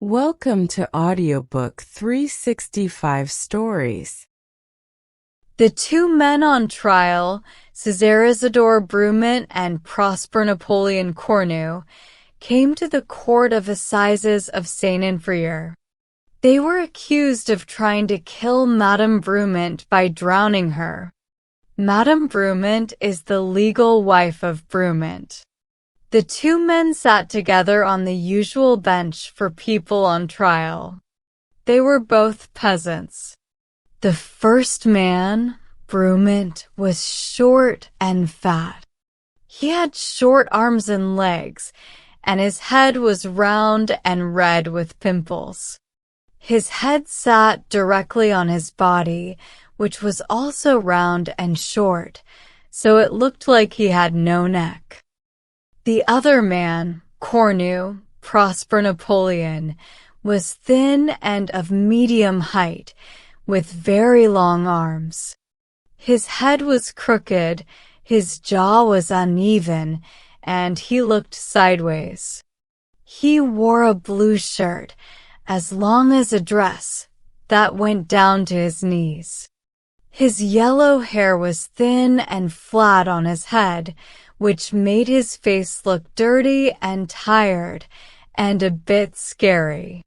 Welcome to Audiobook 365 Stories. The two men on trial, César Isidore Brument and Prosper Napoleon Cornu, came to the Court of Assizes of Saint-Infrier. They were accused of trying to kill Madame Brument by drowning her. Madame Brument is the legal wife of Brument. The two men sat together on the usual bench for people on trial. They were both peasants. The first man, Brument, was short and fat. He had short arms and legs, and his head was round and red with pimples. His head sat directly on his body, which was also round and short, so it looked like he had no neck. The other man, Cornu, Prosper Napoleon, was thin and of medium height, with very long arms. His head was crooked, his jaw was uneven, and he looked sideways. He wore a blue shirt, as long as a dress, that went down to his knees. His yellow hair was thin and flat on his head, which made his face look dirty and tired and a bit scary.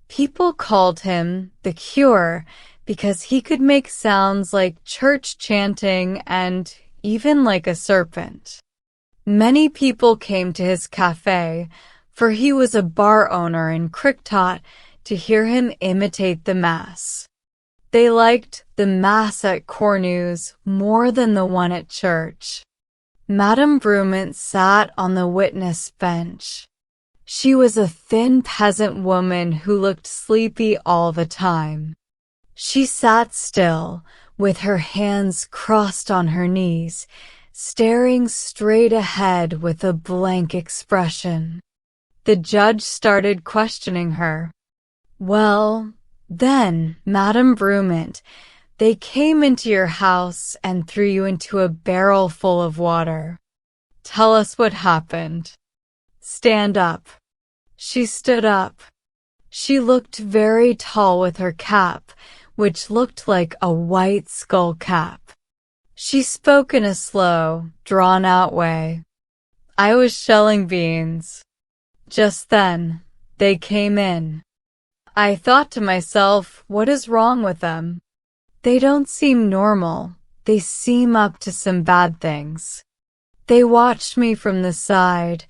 People called him the Cure because he could make sounds like church chanting and even like a serpent. Many people came to his cafe, for he was a bar owner in Cricktot, to hear him imitate the Mass. They liked the Mass at Cornu's more than the one at church. Madame Brument sat on the witness bench. She was a thin peasant woman who looked sleepy all the time. She sat still, with her hands crossed on her knees, staring straight ahead with a blank expression. The judge started questioning her. "Well, then, Madame Brument, they came into your house and threw you into a barrel full of water. Tell us what happened. Stand up." She stood up. She looked very tall with her cap, which looked like a white skull cap. She spoke in a slow, drawn-out way. "I was shelling beans. Just then, they came in. I thought to myself, what is wrong with them? They don't seem normal. They seem up to some bad things. They watched me from the side,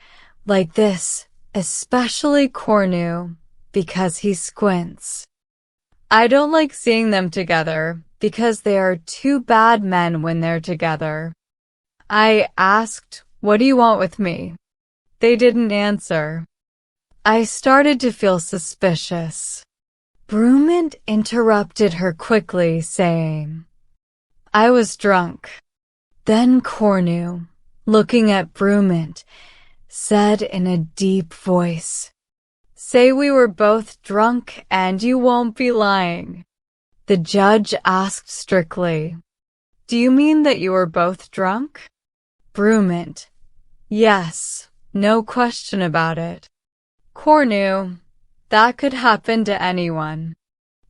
like this, especially Cornu, because he squints. I don't like seeing them together, because they are two bad men when they're together. I asked, what do you want with me? They didn't answer. I started to feel suspicious." Brument interrupted her quickly, saying, "I was drunk." Then Cornu, looking at Brument, said in a deep voice, "Say we were both drunk and you won't be lying." The judge asked strictly, "Do you mean that you were both drunk?" Brument, "Yes, no question about it." Cornu, "That could happen to anyone."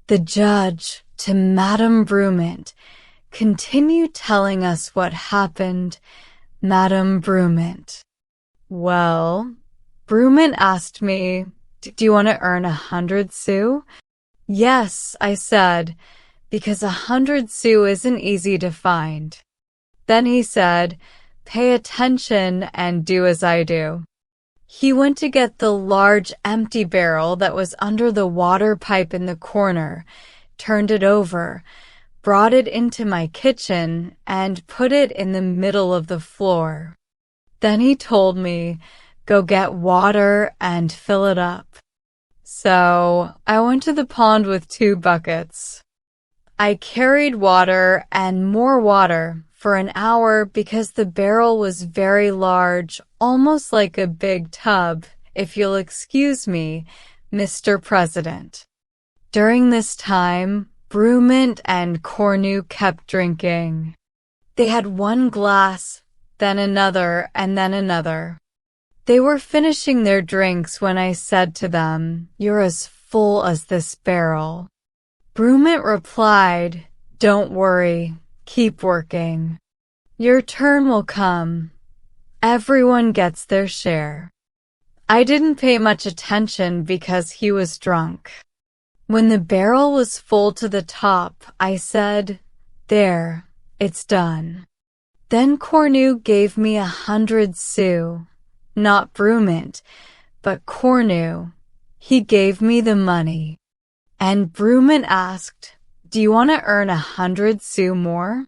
The judge, to Madame Brument, continued telling us what happened. Madame Brument, "Well," Brument asked me, "Do you want to earn 100 sous?" "Yes," I said, because 100 sous isn't easy to find. Then he said, "Pay attention and do as I do." He went to get the large empty barrel that was under the water pipe in the corner, turned it over, brought it into my kitchen, and put it in the middle of the floor. Then he told me, "Go get water and fill it up." So I went to the pond with 2 buckets. I carried water and more water for an hour because the barrel was very large, almost like a big tub, if you'll excuse me, Mr. President. During this time, Brument and Cornu kept drinking. They had one glass, then another, and then another. They were finishing their drinks when I said to them, "You're as full as this barrel." Brument replied, "Don't worry, keep working. Your turn will come. Everyone gets their share." I didn't pay much attention because he was drunk. When the barrel was full to the top, I said, "There, it's done." Then Cornu gave me 100 sous. Not Brument, but Cornu. He gave me the money. And Brument asked, "Do you want to earn 100 sous more?"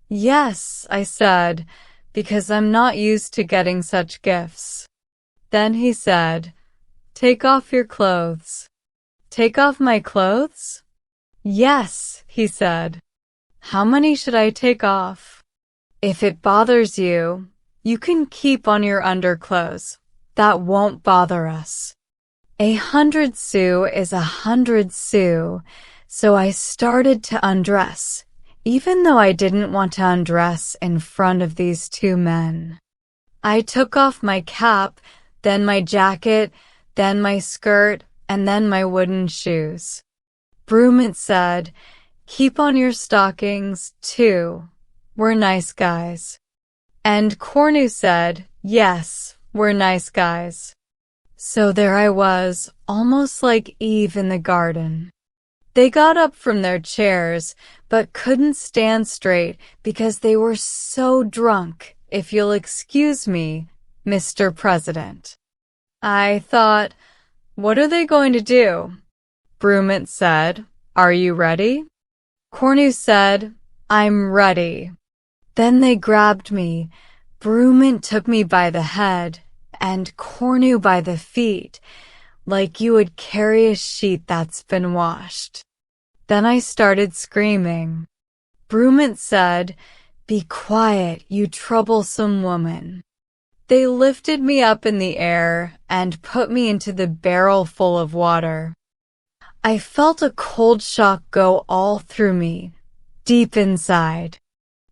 "Yes," I said, because I'm not used to getting such gifts. Then he said, "Take off your clothes." "Take off my clothes?" "Yes," he said. "How many should I take off?" "If it bothers you, you can keep on your underclothes. That won't bother us." 100 sous is 100 sous, so I started to undress, even though I didn't want to undress in front of these two men. I took off my cap, then my jacket, then my skirt, and then my wooden shoes. Brument said, "Keep on your stockings, too. We're nice guys." And Cornu said, "Yes, we're nice guys." So there I was, almost like Eve in the garden. They got up from their chairs, but couldn't stand straight because they were so drunk, if you'll excuse me, Mr. President. I thought, what are they going to do? Brument said, "Are you ready?" Cornu said, "I'm ready." Then they grabbed me. Brument took me by the head and Cornu by the feet, like you would carry a sheet that's been washed. Then I started screaming. Brument said, "Be quiet, you troublesome woman." They lifted me up in the air and put me into the barrel full of water. I felt a cold shock go all through me, deep inside.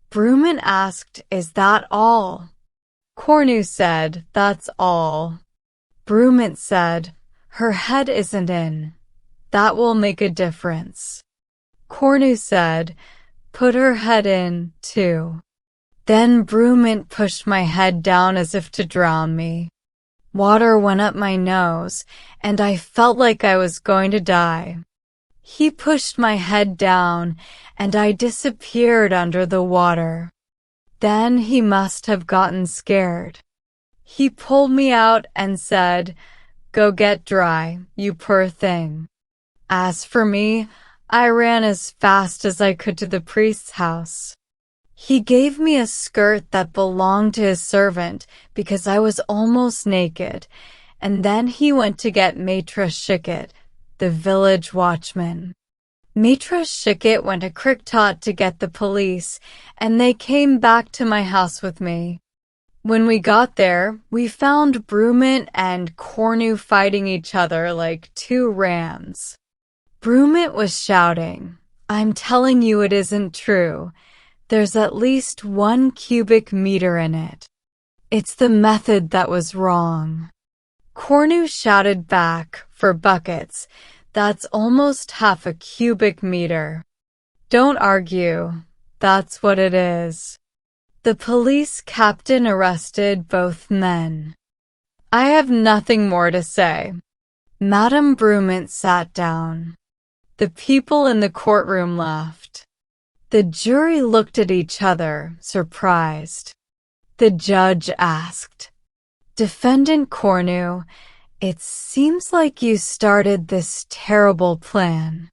Brument asked, "Is that all?" Cornu said, "That's all." Brument said, "Her head isn't in. That will make a difference." Cornu said, "Put her head in, too." Then Brument pushed my head down as if to drown me. Water went up my nose, and I felt like I was going to die. He pushed my head down, and I disappeared under the water. Then he must have gotten scared. He pulled me out and said, "Go get dry, you poor thing." As for me, I ran as fast as I could to the priest's house. He gave me a skirt that belonged to his servant because I was almost naked, and then he went to get Maître Chiquet, the village watchman. Maître Chiquet went to Cricktot to get the police, and they came back to my house with me. When we got there, we found Brument and Cornu fighting each other like two rams. Brument was shouting, "I'm telling you it isn't true. There's at least 1 cubic meter in it. It's the method that was wrong." Cornu shouted back, "For buckets, that's almost half a cubic meter." Don't argue. That's what it is. The police captain arrested both men. I have nothing more to say. Madame Brument sat down. The people in the courtroom laughed. The jury looked at each other, surprised. The judge asked, "Defendant Cornu, it seems like you started this terrible plan.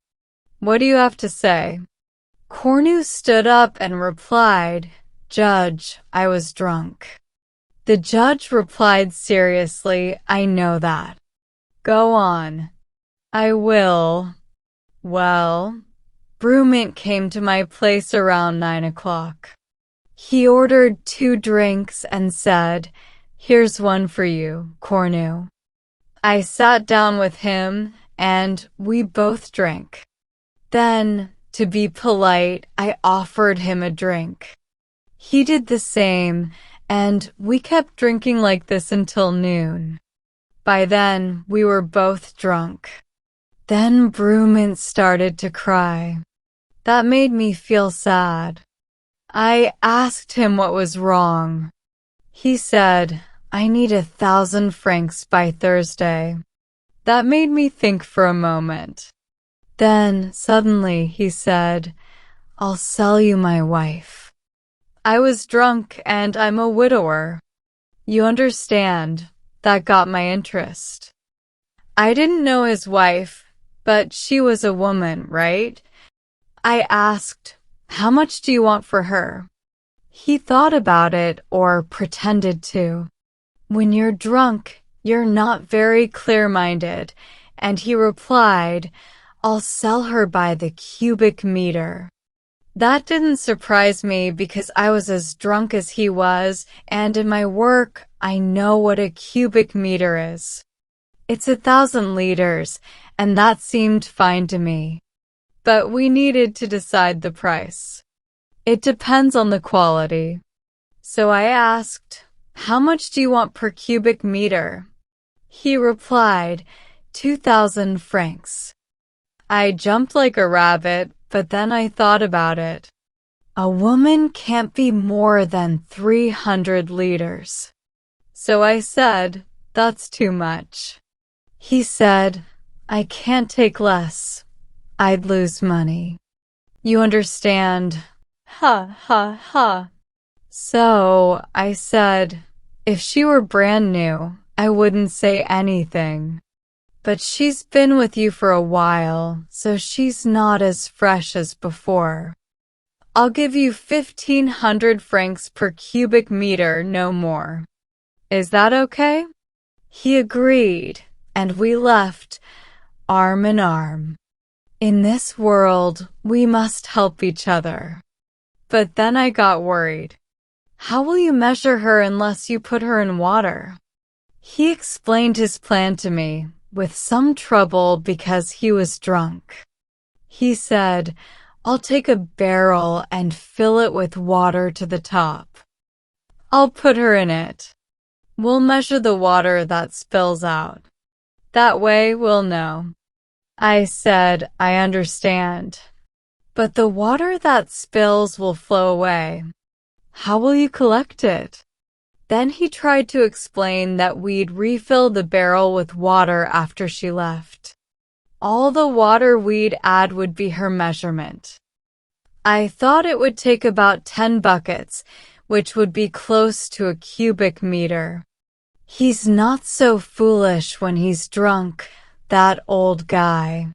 What do you have to say?" Cornu stood up and replied, "Judge, I was drunk." The judge replied seriously, "I know that. Go on." "I will. Well, Brument came to my place around 9 o'clock. He ordered 2 drinks and said, 'Here's one for you, Cornu.' I sat down with him and we both drank. Then, to be polite, I offered him a drink. He did the same, and we kept drinking like this until noon. By then, we were both drunk. Then Brument started to cry. That made me feel sad. I asked him what was wrong. He said, I need 1,000 francs by Thursday. That made me think for a moment. Then, suddenly, he said, I'll sell you my wife. I was drunk and I'm a widower. You understand, that got my interest. I didn't know his wife, but she was a woman, right? I asked, how much do you want for her? He thought about it or pretended to. When you're drunk, you're not very clear-minded, and he replied, I'll sell her by the cubic meter. That didn't surprise me because I was as drunk as he was, and in my work, I know what a cubic meter is. It's 1,000 liters, and that seemed fine to me. But we needed to decide the price. It depends on the quality. So I asked, how much do you want per cubic meter? He replied, 2,000 francs. I jumped like a rabbit, but then I thought about it. A woman can't be more than 300 liters. So I said, that's too much. He said, I can't take less. I'd lose money. You understand? Ha, ha, ha. So I said, if she were brand new, I wouldn't say anything. But she's been with you for a while, so she's not as fresh as before. I'll give you 1,500 francs per cubic meter, no more. Is that okay? He agreed, and we left, arm in arm. In this world, we must help each other. But then I got worried. How will you measure her unless you put her in water? He explained his plan to me, with some trouble because he was drunk. He said, I'll take a barrel and fill it with water to the top. I'll put her in it. We'll measure the water that spills out. That way we'll know. I said, I understand. But the water that spills will flow away. How will you collect it? Then he tried to explain that we'd refill the barrel with water after she left. All the water we'd add would be her measurement. I thought it would take about 10 buckets, which would be close to a cubic meter. He's not so foolish when he's drunk, that old guy.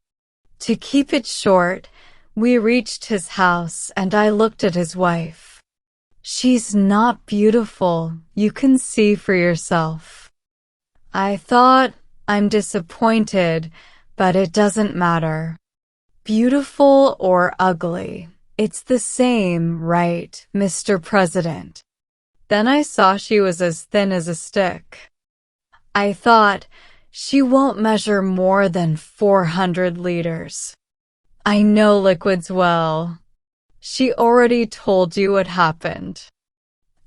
To keep it short, we reached his house and I looked at his wife. She's not beautiful, you can see for yourself. I thought, I'm disappointed, but it doesn't matter. Beautiful or ugly, it's the same, right, Mr. President? Then I saw she was as thin as a stick. I thought, she won't measure more than 400 liters. I know liquids well. She already told you what happened.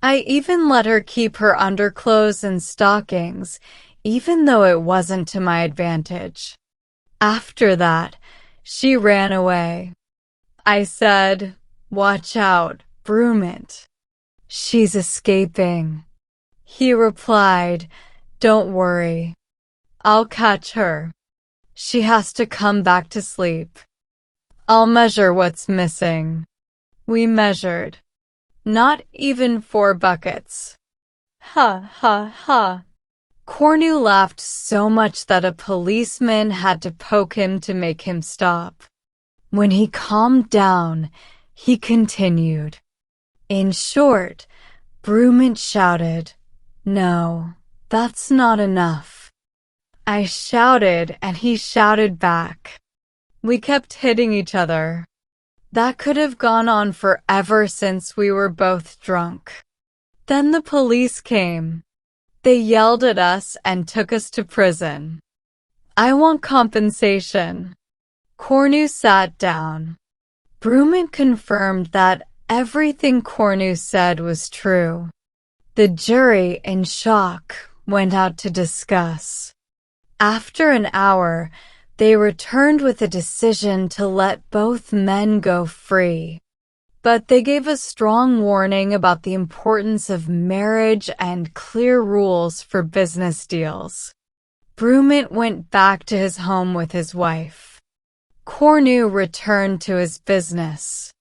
I even let her keep her underclothes and stockings, even though it wasn't to my advantage. After that, she ran away. I said, watch out, Brument. She's escaping. He replied, don't worry. I'll catch her. She has to come back to sleep. I'll measure what's missing. We measured. Not even 4 buckets. Ha, ha, ha. Cornu laughed so much that a policeman had to poke him to make him stop. When he calmed down, he continued. In short, Brument shouted, no, that's not enough. I shouted and he shouted back. We kept hitting each other. That could have gone on forever since we were both drunk. Then the police came. They yelled at us and took us to prison. I want compensation. Cornu sat down. Brument confirmed that everything Cornu said was true. The jury, in shock, went out to discuss. After an hour, they returned with a decision to let both men go free. But they gave a strong warning about the importance of marriage and clear rules for business deals. Brument went back to his home with his wife. Cornu returned to his business.